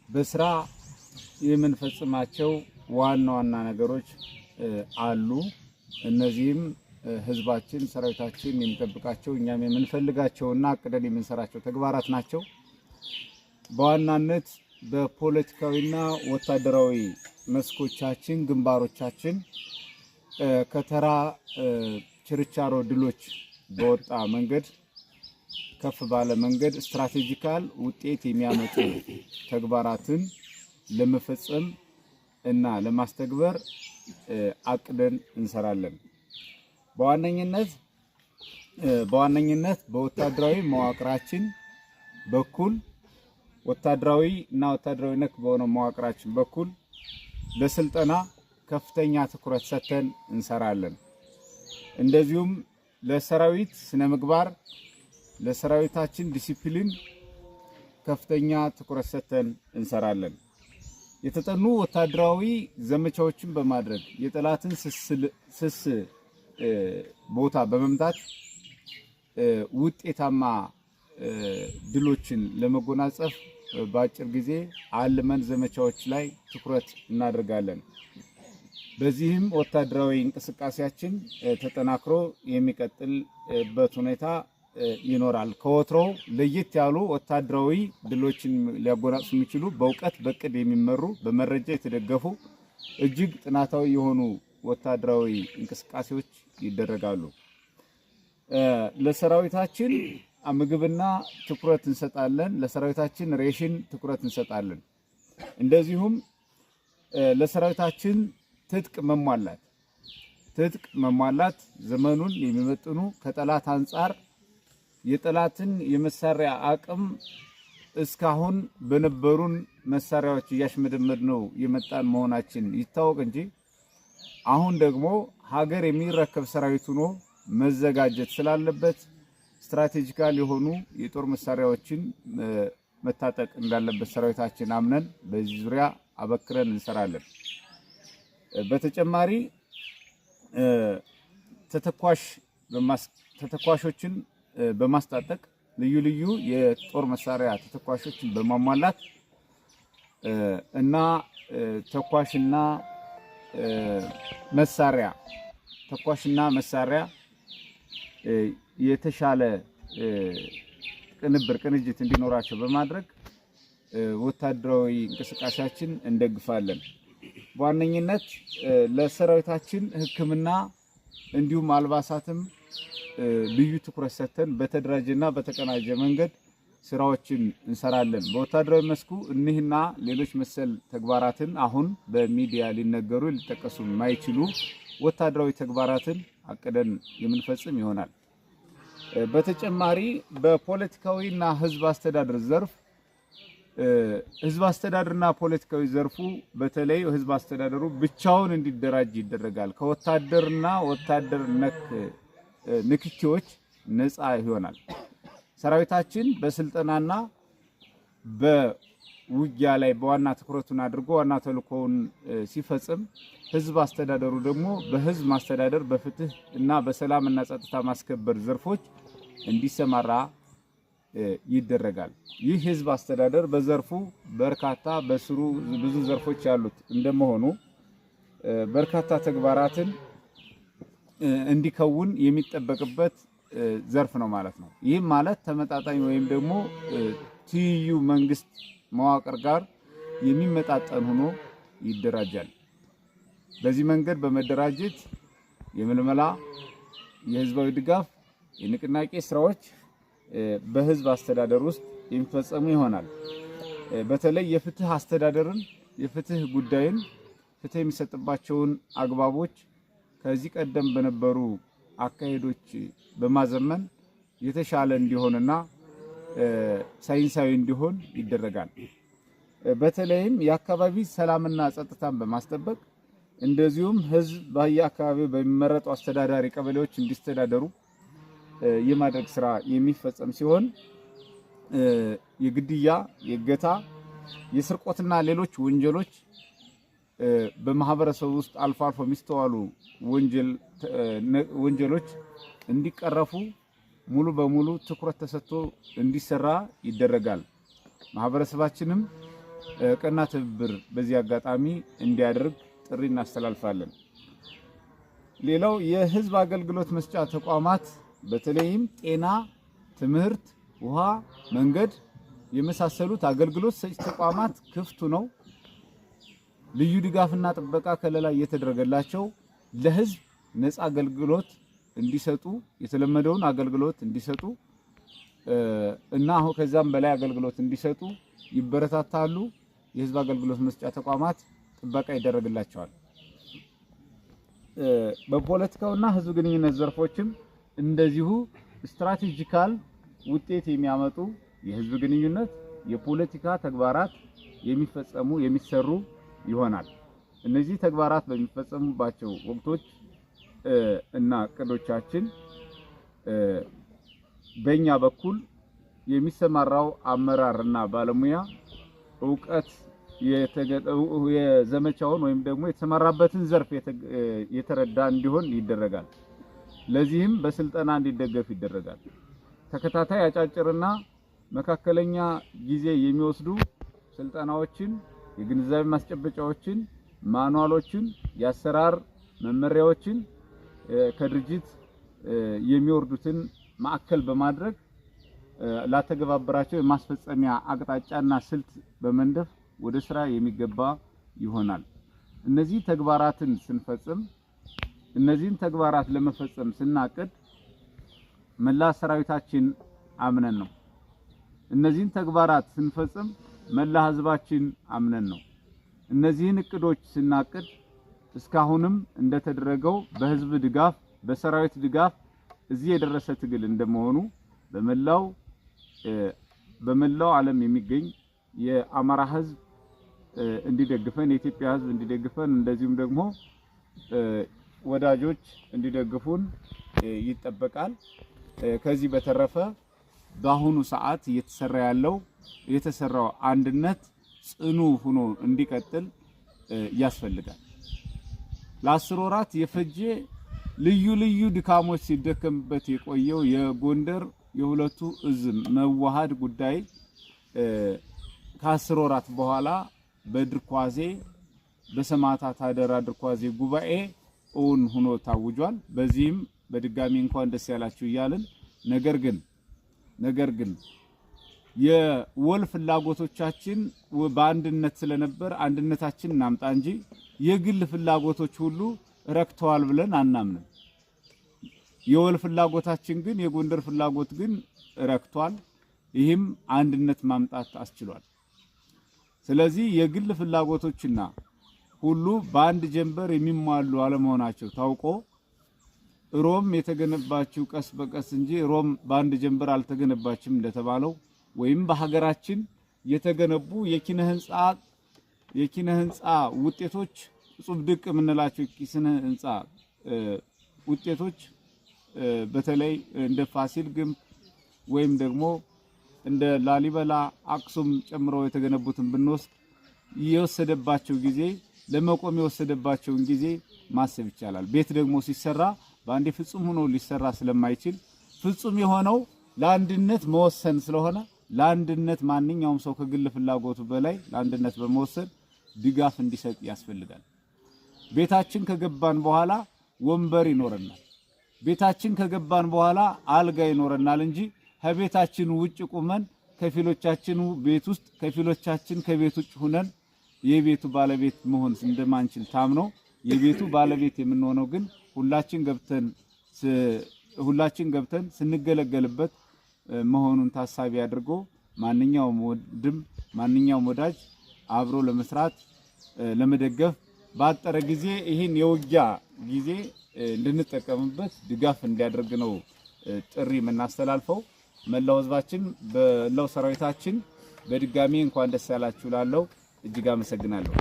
በስራ የምንፈጽማቸው ዋና ዋና ነገሮች አሉ። እነዚህም ህዝባችን ሰራዊታችን የሚጠብቃቸው እኛም የምንፈልጋቸውና አቅደን የምንሰራቸው ተግባራት ናቸው። በዋናነት በፖለቲካዊና ወታደራዊ መስኮቻችን ግንባሮቻችን ከተራ ችርቻሮ ድሎች በወጣ መንገድ ከፍ ባለ መንገድ ስትራቴጂካል ውጤት የሚያመጡ ተግባራትን ለመፈጸም እና ለማስተግበር አቅደን እንሰራለን። በዋነኝነት በወታደራዊ መዋቅራችን በኩል ወታደራዊ እና ወታደራዊ ነክ በሆነው መዋቅራችን በኩል ለስልጠና ከፍተኛ ትኩረት ሰጥተን እንሰራለን። እንደዚሁም ለሰራዊት ስነ ምግባር ለሰራዊታችን ዲሲፕሊን ከፍተኛ ትኩረት ሰጥተን እንሰራለን። የተጠኑ ወታደራዊ ዘመቻዎችን በማድረግ የጠላትን ስስ ቦታ በመምታት ውጤታማ ድሎችን ለመጎናጸፍ በአጭር ጊዜ አልመን ዘመቻዎች ላይ ትኩረት እናደርጋለን። በዚህም ወታደራዊ እንቅስቃሴያችን ተጠናክሮ የሚቀጥልበት ሁኔታ ይኖራል። ከወትሮ ለየት ያሉ ወታደራዊ ድሎችን ሊያጎናጽፉ የሚችሉ በእውቀት በቅድ የሚመሩ በመረጃ የተደገፉ እጅግ ጥናታዊ የሆኑ ወታደራዊ እንቅስቃሴዎች ይደረጋሉ። ለሰራዊታችን ምግብና ትኩረት እንሰጣለን። ለሰራዊታችን ሬሽን ትኩረት እንሰጣለን። እንደዚሁም ለሰራዊታችን ትጥቅ መሟላት ዘመኑን የሚመጥኑ ከጠላት አንጻር የጠላትን የመሳሪያ አቅም እስካሁን በነበሩን መሳሪያዎች እያሽመደመድነው የመጣን መሆናችን ይታወቅ እንጂ አሁን ደግሞ ሀገር የሚረከብ ሰራዊት ሆኖ መዘጋጀት ስላለበት ስትራቴጂካል የሆኑ የጦር መሳሪያዎችን መታጠቅ እንዳለበት ሰራዊታችን አምነን በዚህ ዙሪያ አበክረን እንሰራለን። በተጨማሪ ተተኳሾችን በማስታጠቅ ልዩ ልዩ የጦር መሳሪያ ተተኳሾችን በማሟላት እና ተኳሽና መሳሪያ የተሻለ ቅንጅት እንዲኖራቸው በማድረግ ወታደራዊ እንቅስቃሴያችን እንደግፋለን። በዋነኝነት ለሰራዊታችን ሕክምና እንዲሁም አልባሳትም ልዩ ትኩረት ሰጥተን በተደራጀና በተቀናጀ መንገድ ስራዎችን እንሰራለን። በወታደራዊ መስኩ እኒህና ሌሎች መሰል ተግባራትን አሁን በሚዲያ ሊነገሩ ሊጠቀሱ የማይችሉ ወታደራዊ ተግባራትን አቅደን የምንፈጽም ይሆናል። በተጨማሪ በፖለቲካዊና ህዝብ አስተዳደር ዘርፍ ህዝብ አስተዳደርና ፖለቲካዊ ዘርፉ በተለይ ህዝብ አስተዳደሩ ብቻውን እንዲደራጅ ይደረጋል። ከወታደርና ወታደር ነክ ንክኪዎች ነፃ ይሆናል። ሰራዊታችን በስልጠናና በውጊያ ላይ በዋና ትኩረቱን አድርጎ ዋና ተልእኮውን ሲፈጽም፣ ህዝብ አስተዳደሩ ደግሞ በህዝብ ማስተዳደር በፍትህ እና በሰላምና ጸጥታ ማስከበር ዘርፎች እንዲሰማራ ይደረጋል። ይህ ህዝብ አስተዳደር በዘርፉ በርካታ በስሩ ብዙ ዘርፎች ያሉት እንደመሆኑ በርካታ ተግባራትን እንዲከውን የሚጠበቅበት ዘርፍ ነው ማለት ነው። ይህም ማለት ተመጣጣኝ ወይም ደግሞ ትይዩ መንግስት መዋቅር ጋር የሚመጣጠን ሆኖ ይደራጃል። በዚህ መንገድ በመደራጀት የምልመላ፣ የህዝባዊ ድጋፍ፣ የንቅናቄ ስራዎች በህዝብ አስተዳደር ውስጥ የሚፈጸሙ ይሆናል። በተለይ የፍትህ አስተዳደርን የፍትህ ጉዳይን ፍትህ የሚሰጥባቸውን አግባቦች ከዚህ ቀደም በነበሩ አካሄዶች በማዘመን የተሻለ እንዲሆንና ሳይንሳዊ እንዲሆን ይደረጋል። በተለይም የአካባቢ ሰላምና ጸጥታን በማስጠበቅ እንደዚሁም ህዝብ በየአካባቢው በሚመረጡ አስተዳዳሪ ቀበሌዎች እንዲስተዳደሩ የማድረግ ስራ የሚፈጸም ሲሆን የግድያ፣ የእገታ፣ የስርቆትና ሌሎች ወንጀሎች በማህበረሰቡ ውስጥ አልፎ አልፎ የሚስተዋሉ ወንጀሎች እንዲቀረፉ ሙሉ በሙሉ ትኩረት ተሰጥቶ እንዲሰራ ይደረጋል። ማህበረሰባችንም ቀና ትብብር በዚህ አጋጣሚ እንዲያደርግ ጥሪ እናስተላልፋለን። ሌላው የህዝብ አገልግሎት መስጫ ተቋማት በተለይም ጤና፣ ትምህርት፣ ውሃ፣ መንገድ የመሳሰሉት አገልግሎት ሰጪ ተቋማት ክፍቱ ነው። ልዩ ድጋፍና ጥበቃ ከለላ እየተደረገላቸው ለህዝብ ነፃ አገልግሎት እንዲሰጡ የተለመደውን አገልግሎት እንዲሰጡ እና አሁን ከዛም በላይ አገልግሎት እንዲሰጡ ይበረታታሉ። የህዝብ አገልግሎት መስጫ ተቋማት ጥበቃ ይደረግላቸዋል። በፖለቲካውና ህዝብ ግንኙነት ዘርፎችም እንደዚሁ ስትራቴጂካል ውጤት የሚያመጡ የህዝብ ግንኙነት የፖለቲካ ተግባራት የሚሰሩ ይሆናል። እነዚህ ተግባራት በሚፈጸሙባቸው ወቅቶች እና እቅዶቻችን በእኛ በኩል የሚሰማራው አመራርና ባለሙያ ዕውቀት የዘመቻውን ወይም ደግሞ የተሰማራበትን ዘርፍ የተረዳ እንዲሆን ይደረጋል። ለዚህም በስልጠና እንዲደገፍ ይደረጋል። ተከታታይ አጫጭርና መካከለኛ ጊዜ የሚወስዱ ስልጠናዎችን፣ የግንዛቤ ማስጨበጫዎችን፣ ማኑዋሎችን፣ የአሰራር መመሪያዎችን ከድርጅት የሚወርዱትን ማዕከል በማድረግ ላተገባበራቸው የማስፈጸሚያ አቅጣጫና ስልት በመንደፍ ወደ ስራ የሚገባ ይሆናል። እነዚህ ተግባራትን ስንፈጽም እነዚህን ተግባራት ለመፈጸም ስናቅድ መላ ሰራዊታችን አምነን ነው። እነዚህን ተግባራት ስንፈጽም መላ ህዝባችን አምነን ነው። እነዚህን እቅዶች ስናቅድ እስካሁንም እንደተደረገው በህዝብ ድጋፍ በሰራዊት ድጋፍ እዚህ የደረሰ ትግል እንደመሆኑ በመላው ዓለም የሚገኝ የአማራ ህዝብ እንዲደግፈን የኢትዮጵያ ህዝብ እንዲደግፈን እንደዚሁም ደግሞ ወዳጆች እንዲደግፉን ይጠበቃል። ከዚህ በተረፈ በአሁኑ ሰዓት የተሰራው አንድነት ጽኑ ሆኖ እንዲቀጥል ያስፈልጋል። ለ10 ወራት የፈጀ ልዩ ድካሞች ሲደከምበት የቆየው የጎንደር የሁለቱ እዝ መዋሃድ ጉዳይ ከ10 ወራት በኋላ በድርኳዜ በሰማዕታት አደራ ድርኳዜ ጉባኤ እውን ሆኖ ታውጇል። በዚህም በድጋሚ እንኳን ደስ ያላችሁ እያልን ነገር ግን የወል ፍላጎቶቻችን በአንድነት ስለነበር አንድነታችን እናምጣ እንጂ የግል ፍላጎቶች ሁሉ ረክተዋል ብለን አናምንም። የወል ፍላጎታችን ግን የጎንደር ፍላጎት ግን ረክቷል። ይህም አንድነት ማምጣት አስችሏል። ስለዚህ የግል ፍላጎቶችና ሁሉ በአንድ ጀንበር የሚሟሉ አለመሆናቸው ታውቆ ሮም የተገነባችው ቀስ በቀስ እንጂ ሮም በአንድ ጀንበር አልተገነባችም እንደተባለው ወይም በሀገራችን የተገነቡ የኪነ ህንጻ ውጤቶች እጹብ ድቅ የምንላቸው የኪነ ህንጻ ውጤቶች በተለይ እንደ ፋሲል ግንብ ወይም ደግሞ እንደ ላሊበላ አክሱም ጨምረው የተገነቡትን ብንወስድ የወሰደባቸው ጊዜ ለመቆም የወሰደባቸውን ጊዜ ማሰብ ይቻላል። ቤት ደግሞ ሲሰራ በአንዴ ፍጹም ሆኖ ሊሰራ ስለማይችል ፍጹም የሆነው ለአንድነት መወሰን ስለሆነ ለአንድነት ማንኛውም ሰው ከግል ፍላጎቱ በላይ ለአንድነት በመወሰን ድጋፍ እንዲሰጥ ያስፈልጋል። ቤታችን ከገባን በኋላ ወንበር ይኖረናል። ቤታችን ከገባን በኋላ አልጋ ይኖረናል እንጂ ከቤታችን ውጭ ቁመን ከፊሎቻችን ቤት ውስጥ ከፊሎቻችን ከቤት ውጭ ሆነን የቤቱ ባለቤት መሆን እንደማንችል ታምኖ የቤቱ ባለቤት የምንሆነው ግን ሁላችን ገብተን ስንገለገልበት መሆኑን ታሳቢ አድርጎ ማንኛውም ወዳጅ አብሮ ለመስራት ለመደገፍ ባጠረ ጊዜ ይህን የውጊያ ጊዜ እንድንጠቀምበት ድጋፍ እንዲያደርግ ነው ጥሪ የምናስተላልፈው። መላው ህዝባችን በመላው ሰራዊታችን በድጋሚ እንኳን ደስ ያላችሁ ላለው እጅግ አመሰግናለሁ።